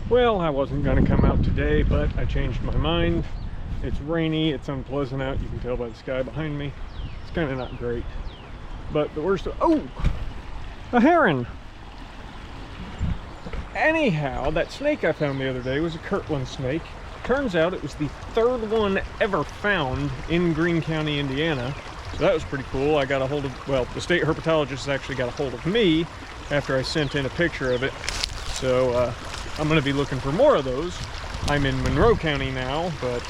Well, I wasn't going to come out today, but I changed my mind. It's rainy, it's unpleasant out. You can tell by the sky behind me. It's kind of not great. But the worst of... Oh! A heron! Anyhow, that snake I found the other day was a Kirtland snake. Turns out it was the third one ever found in Greene County, Indiana. So that was pretty cool. I got a hold of, well, the state herpetologist actually got a hold of me after I sent in a picture of it. So I'm going to be looking for more of those. I'm in Monroe County now, but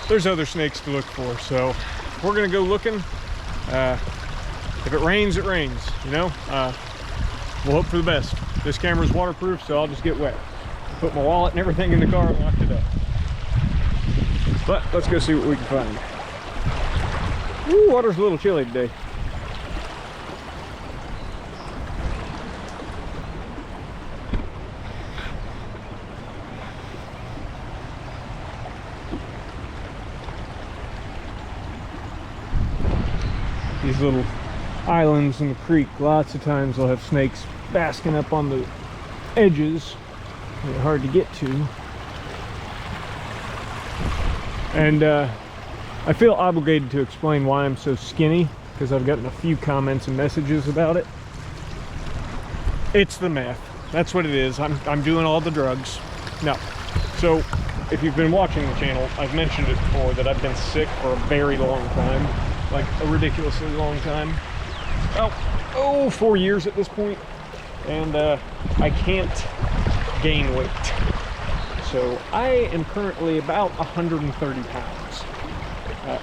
there's other snakes to look for. So we're going to go looking. If it rains, it rains, you know. We'll hope for the best. This camera's waterproof, so I'll just get wet. Put my wallet and everything in the car and locked it up. But let's go see what we can find. Ooh, water's a little chilly today. These little islands in the creek, lots of times they'll have snakes basking up on the edges. They're hard to get to. And I feel obligated to explain why I'm so skinny, because I've gotten a few comments and messages about it. It's the meth. That's what it is. I'm doing all the drugs. No. So, if you've been watching the channel, I've mentioned it before that I've been sick for a very long time. Like a ridiculously long time. Oh, 4 years at this point. And I can't gain weight. So I am currently about 130 pounds.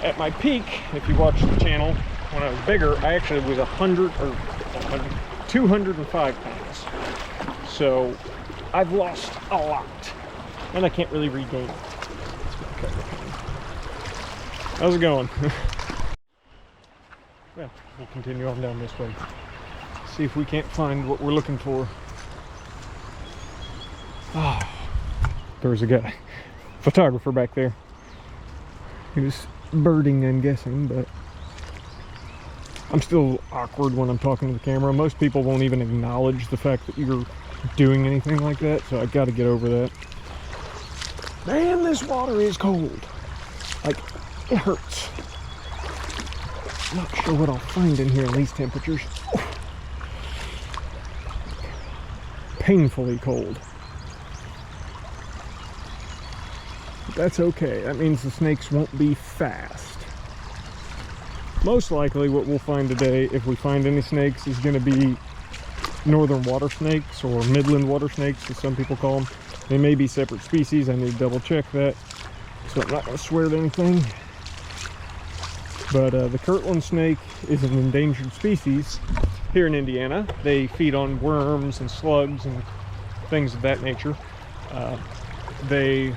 At my peak, if you watch the channel, when I was bigger, I actually was 205 pounds. So I've lost a lot. And I can't really regain it. How's it going? Well, we'll continue on down this way. See if we can't find what we're looking for. Oh, there's a guy, photographer back there. He was birding, I'm guessing, but I'm still awkward when I'm talking to the camera. Most people won't even acknowledge the fact that you're doing anything like that, so I've got to get over that. Man, this water is cold. Like, it hurts. Not sure what I'll find in here in these temperatures. Painfully cold. But that's okay. That means the snakes won't be fast. Most likely what we'll find today, if we find any snakes, is going to be northern water snakes, or midland water snakes as some people call them. They may be separate species. I need to double check that, so I'm not going to swear to anything. But the Kirtland snake is an endangered species here in Indiana. They feed on worms and slugs and things of that nature. They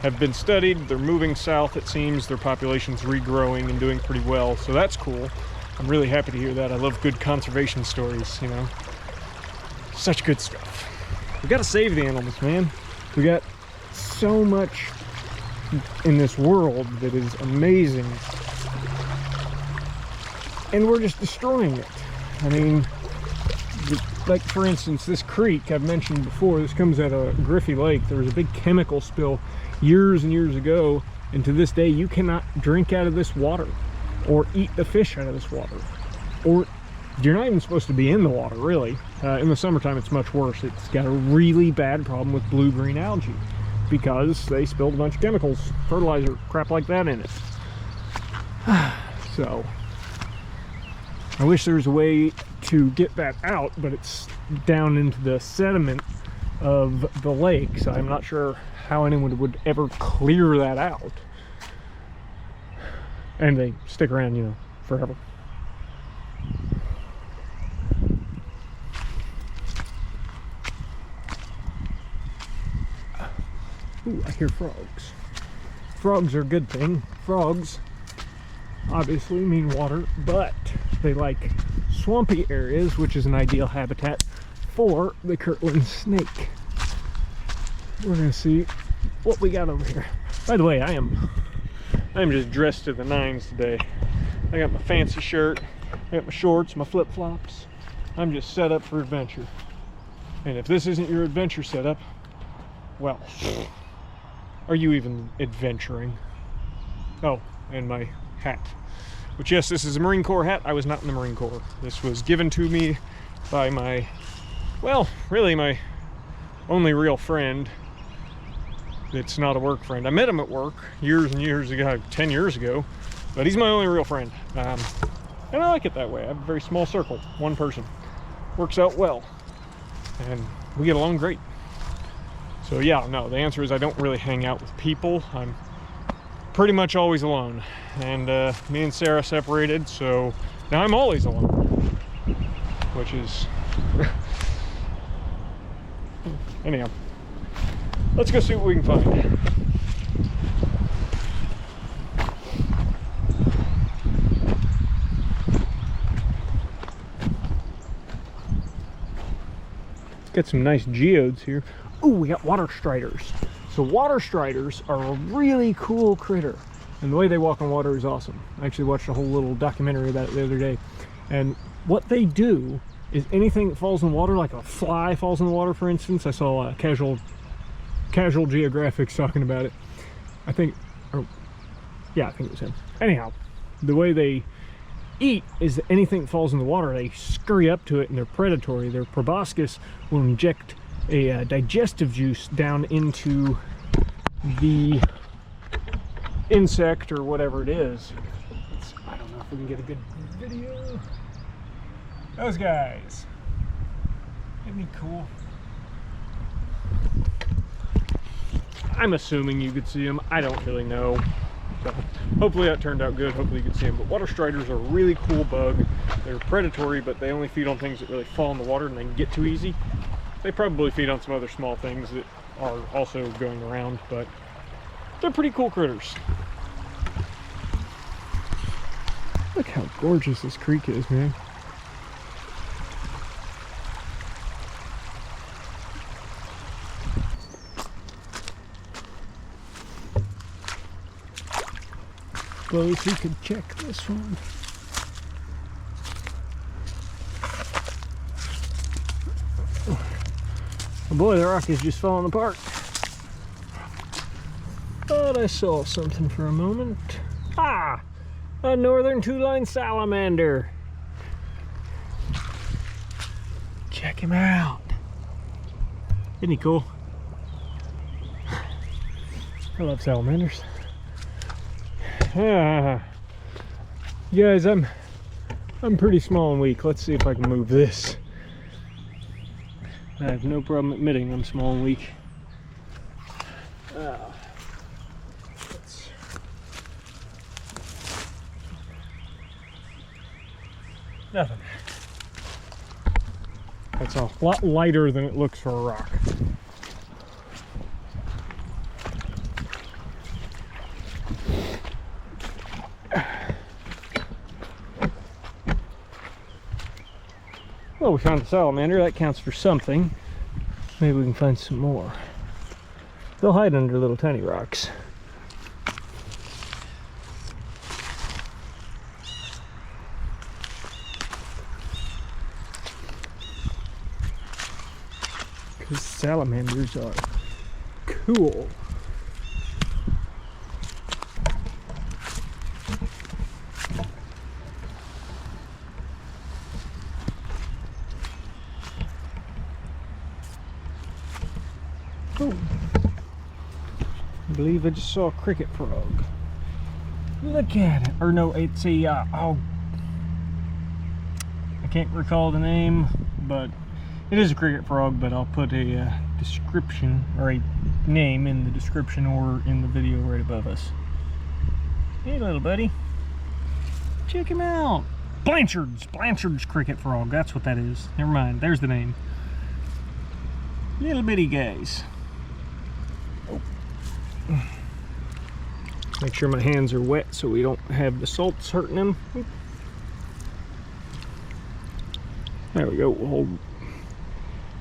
have been studied. They're moving south, it seems. Their population's regrowing and doing pretty well, so that's cool. I'm really happy to hear that. I love good conservation stories, you know. Such good stuff. We gotta save the animals, man. We got so much in this world that is amazing, and we're just destroying it. I mean, like for instance, this creek I've mentioned before, this comes out of Griffey Lake. There was a big chemical spill years and years ago, and to this day you cannot drink out of this water or eat the fish out of this water, or you're not even supposed to be in the water, really. In the summertime it's much worse. It's got a really bad problem with blue-green algae because they spilled a bunch of chemicals, fertilizer, crap like that in it. So I wish there was a way to get that out, but it's down into the sediment of the lake, so I'm not sure how anyone would ever clear that out. And they stick around, you know, forever. Ooh, I hear frogs. Frogs are a good thing. Frogs obviously mean water, but they like swampy areas, which is an ideal habitat for the Kirtland snake. We're gonna see what we got over here. By the way, I am just dressed to the nines today. I got my fancy shirt, I got my shorts, my flip-flops. I'm just set up for adventure. And if this isn't your adventure setup, well, are you even adventuring? Oh, and my hat. Which, yes, this is a Marine Corps hat. I was not in the Marine Corps. This was given to me by my, well, really my only real friend. It's not a work friend. I met him at work years and years ago, 10 years ago, but he's my only real friend. And I like it that way. I have a very small circle, one person. Works out well, and we get along great. So yeah, no, the answer is I don't really hang out with people. I'm pretty much always alone. And me and Sarah separated, so now I'm always alone, which is anyhow, let's go see what we can find. Got some nice geodes here. Oh, we got water striders. So water striders are a really cool critter, and the way they walk on water is awesome. I actually watched a whole little documentary about it the other day, and what they do is anything that falls in the water, like a fly falls in the water, for instance. I saw Casual Geographic talking about it. I think it was him. Anyhow, the way they eat is that anything that falls in the water, they scurry up to it, and they're predatory. Their proboscis will inject a digestive juice down into the insect or whatever it is. I don't know if we can get a good video. Those guys. Isn't he cool? I'm assuming you could see them. I don't really know. So hopefully that turned out good. Hopefully you can see them. But water striders are a really cool bug. They're predatory, but they only feed on things that really fall in the water and they can get too easy. They probably feed on some other small things that are also going around, but they're pretty cool critters. Look how gorgeous this creek is, man. Suppose we could check this one. Oh boy, the rock is just falling apart. Thought I saw something for a moment. Ah! A northern two-line salamander. Check him out. Isn't he cool? I love salamanders. Guys, I'm pretty small and weak. Let's see if I can move this. I have no problem admitting I'm small and weak. Nothing. That's a lot lighter than it looks for a rock. Well, we found a salamander. That counts for something. Maybe we can find some more. They'll hide under little tiny rocks. Because salamanders are cool. Oh, I believe I just saw a cricket frog. Look at it. Or no, it's a, oh, I can't recall the name, but it is a cricket frog, but I'll put a description, or a name in the description or in the video right above us. Hey, little buddy. Check him out. Blanchard's cricket frog. That's what that is. Never mind. There's the name. Little bitty guys. Make sure my hands are wet so we don't have the salts hurting them. There we go. We'll hold.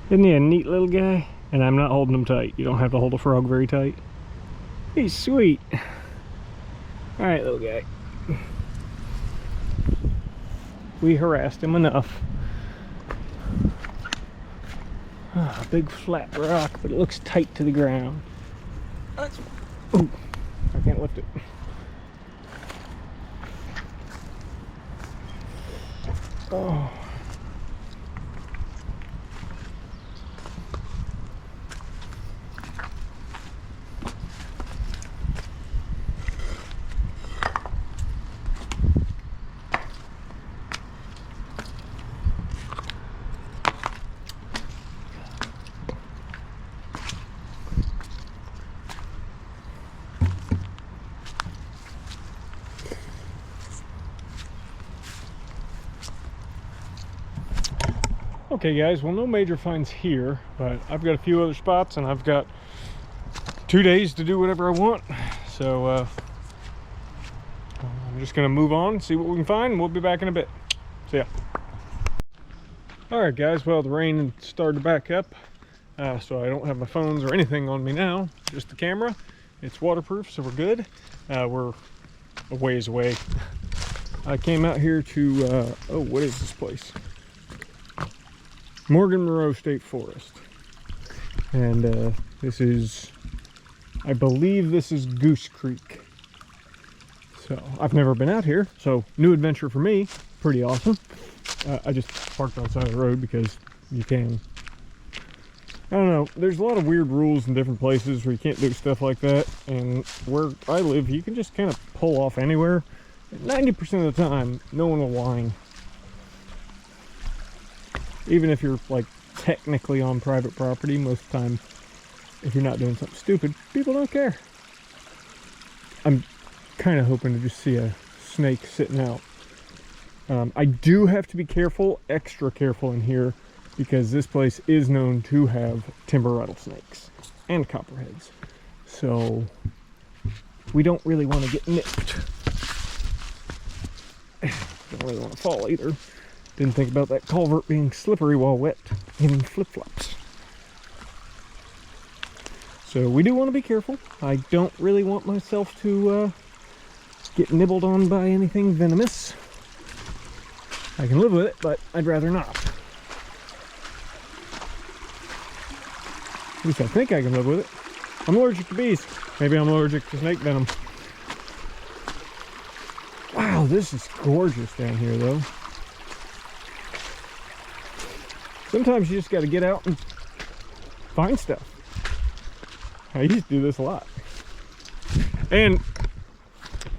Isn't he a neat little guy? And I'm not holding him tight. You don't have to hold a frog very tight. He's sweet. Alright, little guy. We harassed him enough. Ah, big flat rock, but it looks tight to the ground. Ooh, I can't lift it. Oh. Okay guys, well, no major finds here, but I've got a few other spots and I've got 2 days to do whatever I want. So I'm just gonna move on, see what we can find, and we'll be back in a bit. See ya. All right guys, well, the rain started to back up, so I don't have my phones or anything on me now, just the camera. It's waterproof, so we're good. We're a ways away. I came out here to, oh, what is this place? Morgan Monroe State Forest. And this is, I believe this is Goose Creek. So I've never been out here, so new adventure for me. Pretty awesome. I just parked on the side of the road because you can. I don't know, there's a lot of weird rules in different places where you can't do stuff like that, and where I live you can just kind of pull off anywhere. 90% of the time no one will whine. Even if you're like technically on private property, most of the time, if you're not doing something stupid, people don't care. I'm kind of hoping to just see a snake sitting out. I do have to be careful, extra careful in here, because this place is known to have timber rattlesnakes and copperheads. So we don't really want to get nipped. Don't really want to fall either. Didn't think about that culvert being slippery while wet in flip-flops. So we do want to be careful. I don't really want myself to get nibbled on by anything venomous. I can live with it, but I'd rather not. At least I think I can live with it. I'm allergic to bees. Maybe I'm allergic to snake venom. Wow, this is gorgeous down here, though. Sometimes you just got to get out and find stuff. I used to do this a lot. And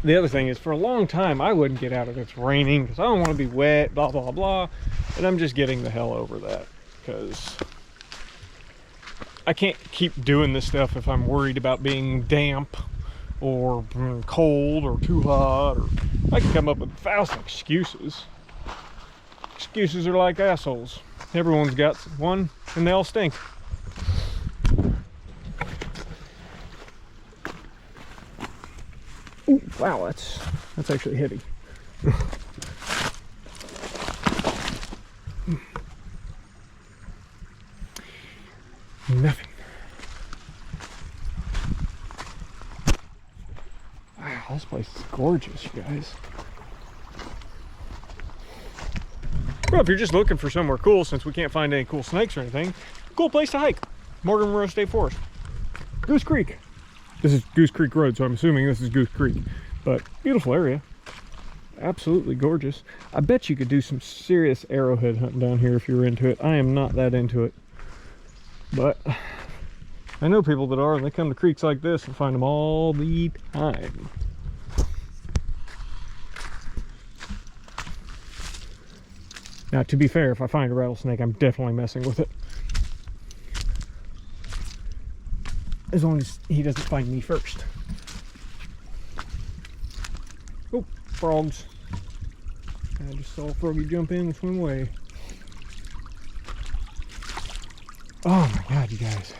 the other thing is, for a long time, I wouldn't get out if it's raining because I don't want to be wet, blah, blah, blah. And I'm just getting the hell over that because I can't keep doing this stuff if I'm worried about being damp or cold or too hot. Or I can come up with 1,000 excuses. Excuses are like assholes. Everyone's got one, and they all stink. Ooh, wow, that's actually heavy. Nothing. Wow, this place is gorgeous, you guys. Well, if you're just looking for somewhere cool, since we can't find any cool snakes or anything, cool place to hike. Morgan Monroe State Forest. Goose Creek. This is Goose Creek Road, so I'm assuming this is Goose Creek. But beautiful area. Absolutely gorgeous. I bet you could do some serious arrowhead hunting down here if you were into it. I am not that into it. But I know people that are, and they come to creeks like this and find them all the time. Now, to be fair, if I find a rattlesnake, I'm definitely messing with it. As long as he doesn't find me first. Oh, frogs. I just saw a froggy jump in and swim away. Oh my God, you guys.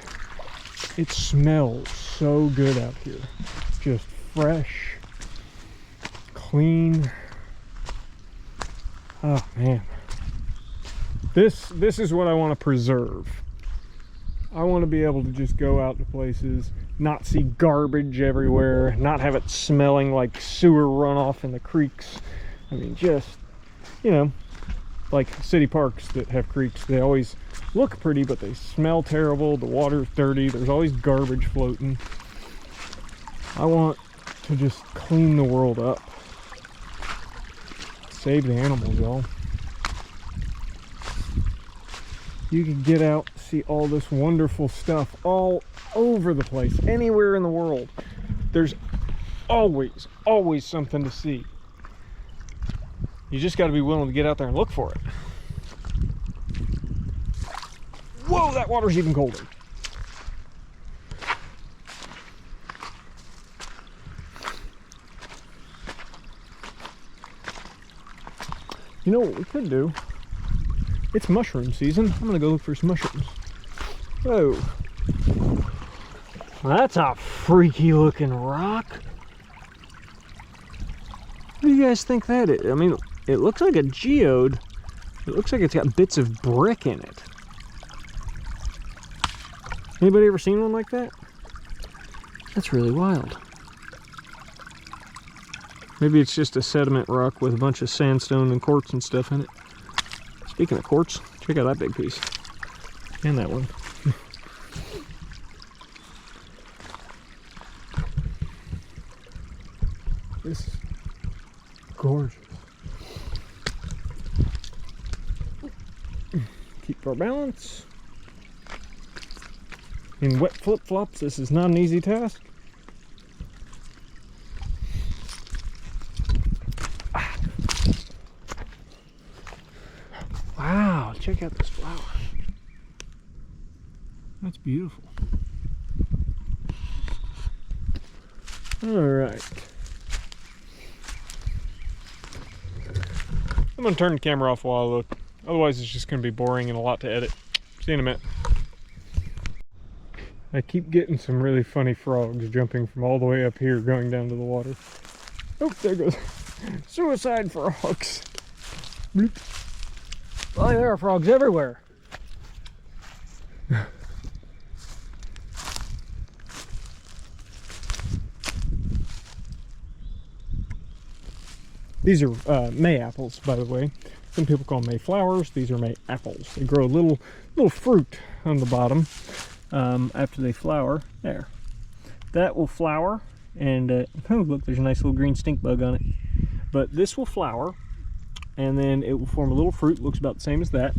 It smells so good out here. Just fresh, clean. Oh man. This is what I want to preserve. I want to be able to just go out to places, not see garbage everywhere, not have it smelling like sewer runoff in the creeks. I mean, just, you know, like city parks that have creeks, they always look pretty, but they smell terrible. The water's dirty. There's always garbage floating. I want to just clean the world up. Save the animals, y'all. You can get out, see all this wonderful stuff all over the place, anywhere in the world. There's always something to see. You just got to be willing to get out there and look for it. Whoa, that water's even colder. You know what we could do? It's mushroom season. I'm gonna go look for some mushrooms. Whoa. That's a freaky looking rock. What do you guys think that is? I mean, it looks like a geode. It looks like it's got bits of brick in it. Anybody ever seen one like that? That's really wild. Maybe it's just a sediment rock with a bunch of sandstone and quartz and stuff in it. Speaking of quartz, check out that big piece. And that one. This is gorgeous. Keep our balance. In wet flip-flops, this is not an easy task. Wow, check out this flower. That's beautiful. All right. I'm gonna turn the camera off while I look. Otherwise, it's just gonna be boring and a lot to edit. See you in a minute. I keep getting some really funny frogs jumping from all the way up here going down to the water. Oh, there goes. Suicide frogs. Bloop. Oh, there are frogs everywhere. These are May apples, by the way. Some people call them May flowers. These are May apples. They grow a little fruit on the bottom after they flower. There. That will flower, and oh, look, there's a nice little green stink bug on it. But this will flower, and then it will form a little fruit. Looks about the same as that,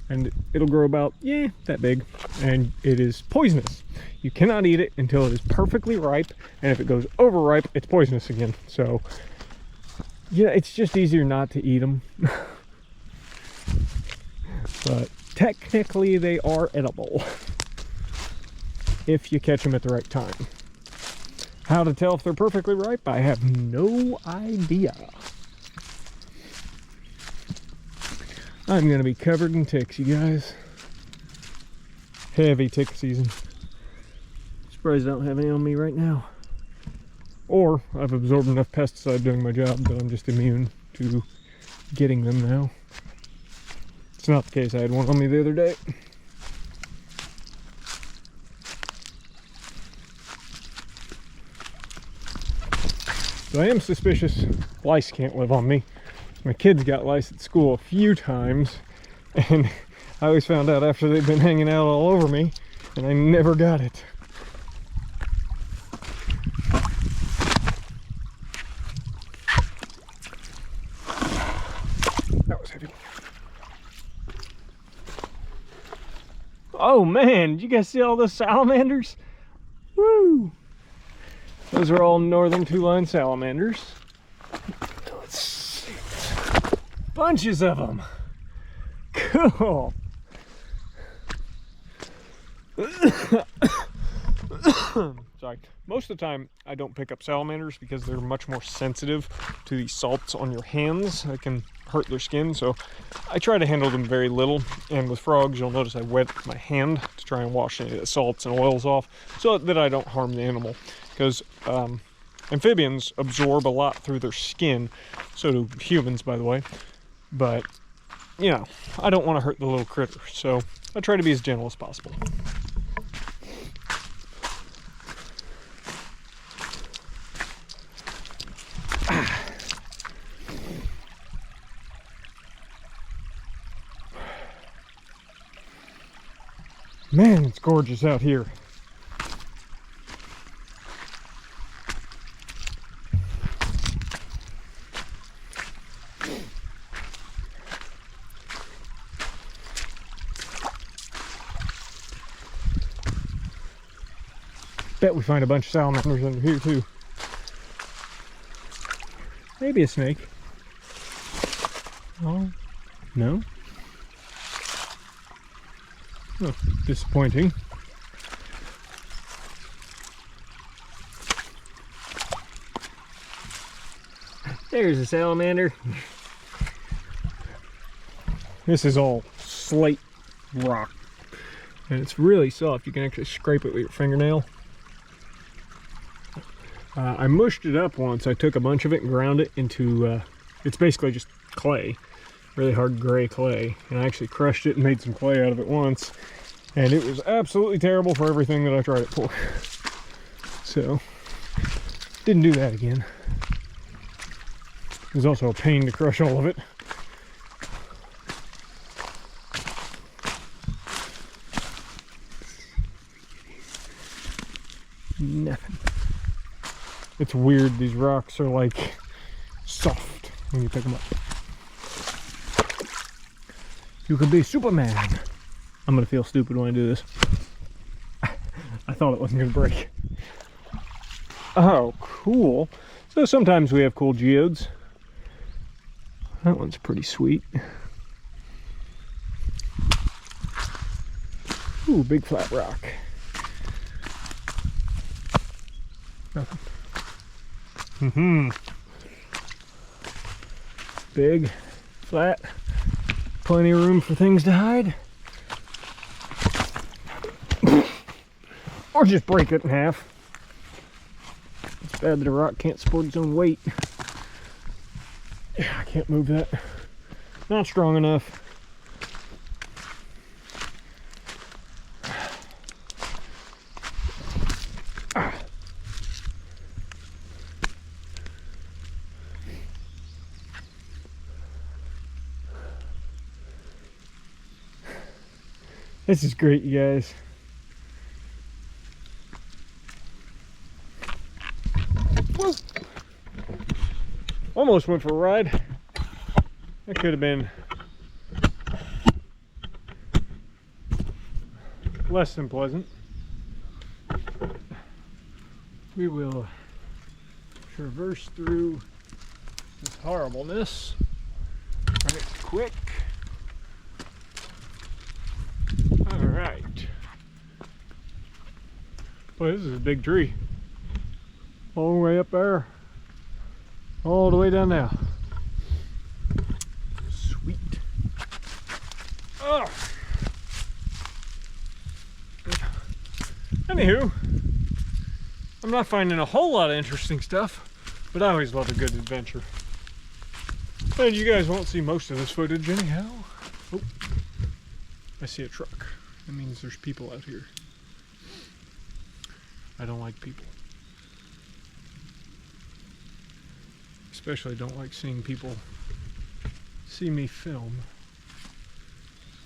and it'll grow about, yeah, that big, and it is poisonous. You cannot eat it until it is perfectly ripe, and if it goes overripe, it's poisonous again. So yeah, it's just easier not to eat them. But technically they are edible if you catch them at the right time. How to tell if they're perfectly ripe, I have no idea. I'm gonna be covered in ticks, you guys. Heavy tick season. Surprised I don't have any on me right now. Or I've absorbed enough pesticide doing my job that I'm just immune to getting them now. It's not the case. I had one on me the other day. So I am suspicious lice can't live on me. My kids got lice at school a few times, and I always found out after they'd been hanging out all over me, and I never got it. That was heavy. Oh man, did you guys see all those salamanders? Woo! Those are all northern two-line salamanders. Let's see. Bunches of them. Cool. Sorry. Most of the time, I don't pick up salamanders because they're much more sensitive to the salts on your hands. That can hurt their skin, so I try to handle them very little. And with frogs, you'll notice I wet my hand to try and wash any of the salts and oils off so that I don't harm the animal. Because amphibians absorb a lot through their skin, so do humans, by the way. But, you know, I don't want to hurt the little critter, so I try to be as gentle as possible. Man, it's gorgeous out here. Bet we find a bunch of salamanders under here too. Maybe a snake. Oh, no. Oh, disappointing. There's a salamander. This is all slate rock, and it's really soft. You can actually scrape it with your fingernail. I mushed it up once. I took a bunch of it and ground it into, it's basically just clay, really hard gray clay. And I actually crushed it and made some clay out of it once. And it was absolutely terrible for everything that I tried it for. So, didn't do that again. It was also a pain to crush all of it. Nothing. It's weird, these rocks are like soft when you pick them up. You could be Superman. I'm gonna feel stupid when I do this. I thought it wasn't gonna break. Oh, cool. So sometimes we have cool geodes. That one's pretty sweet. Ooh, big flat rock. Nothing. Big, flat, plenty of room for things to hide. Or just break it in half. It's bad that a rock can't support its own weight. Yeah, I can't move that. Not strong enough. This is great, you guys. Whoa. Almost went for a ride. That could have been less than pleasant. We will traverse through this horribleness right quick. Alright. Boy, this is a big tree. All the way up there. All the way down now. Sweet. Oh. Anywho, I'm not finding a whole lot of interesting stuff, but I always love a good adventure. And you guys won't see most of this footage anyhow. Oh, I see a truck. That means there's people out here. I don't like people. Especially don't like seeing people see me film.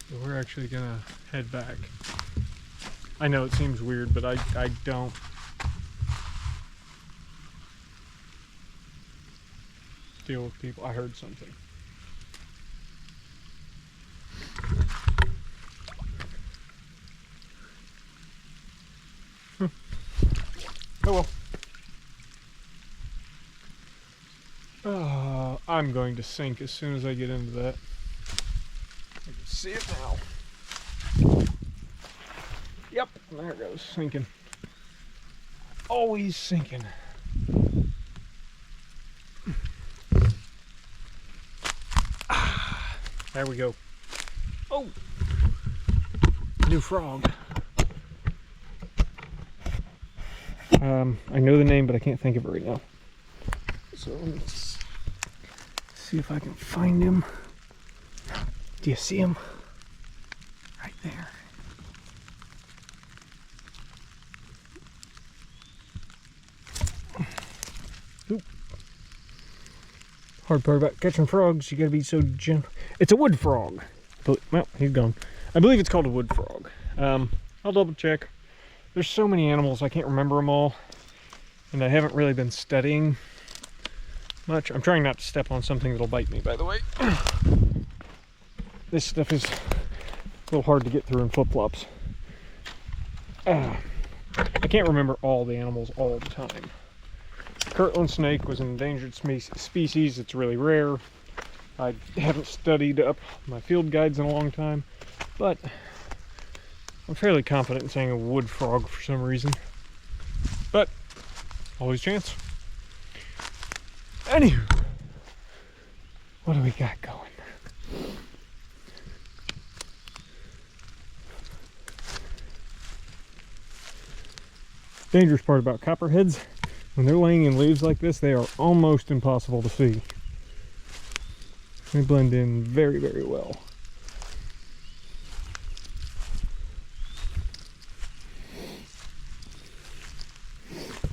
So we're actually gonna head back. I know it seems weird, but I don't deal with people. I heard something. Oh well. I'm going to sink as soon as I get into that. I can see it now. Yep, there it goes, sinking. Always sinking. There we go. Oh! New frog. I know the name, but I can't think of it right now. So let's see if I can find him. Do you see him? Right there. Oop. Hard part about catching frogs, you gotta be so gentle. It's a wood frog. But, well, he's gone. I believe it's called a wood frog. I'll double check. There's so many animals, I can't remember them all. And I haven't really been studying much. I'm trying not to step on something that'll bite me, by the way. This stuff is a little hard to get through in flip-flops. I can't remember all the animals all the time. Kirtland snake was an endangered species. It's really rare. I haven't studied up my field guides in a long time, but I'm fairly confident in saying a wood frog for some reason. But always chance. Anywho, what do we got going? Dangerous part about copperheads, when they're laying in leaves like this, they are almost impossible to see. They blend in very, very well.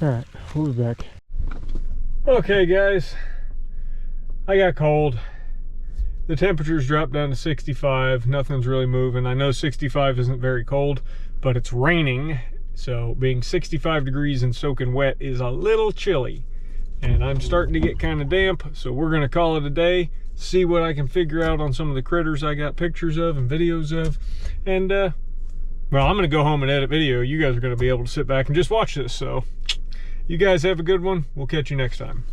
Alright, we'll be back. Okay guys, I got cold. The temperatures dropped down to 65. Nothing's really moving. I know 65 isn't very cold, but it's raining. So being 65 degrees and soaking wet is a little chilly. And I'm starting to get kind of damp, so we're gonna call it a day. See what I can figure out on some of the critters I got pictures of and videos of. And well, I'm gonna go home and edit video. You guys are gonna be able to sit back and just watch this. So you guys have a good one. We'll catch you next time.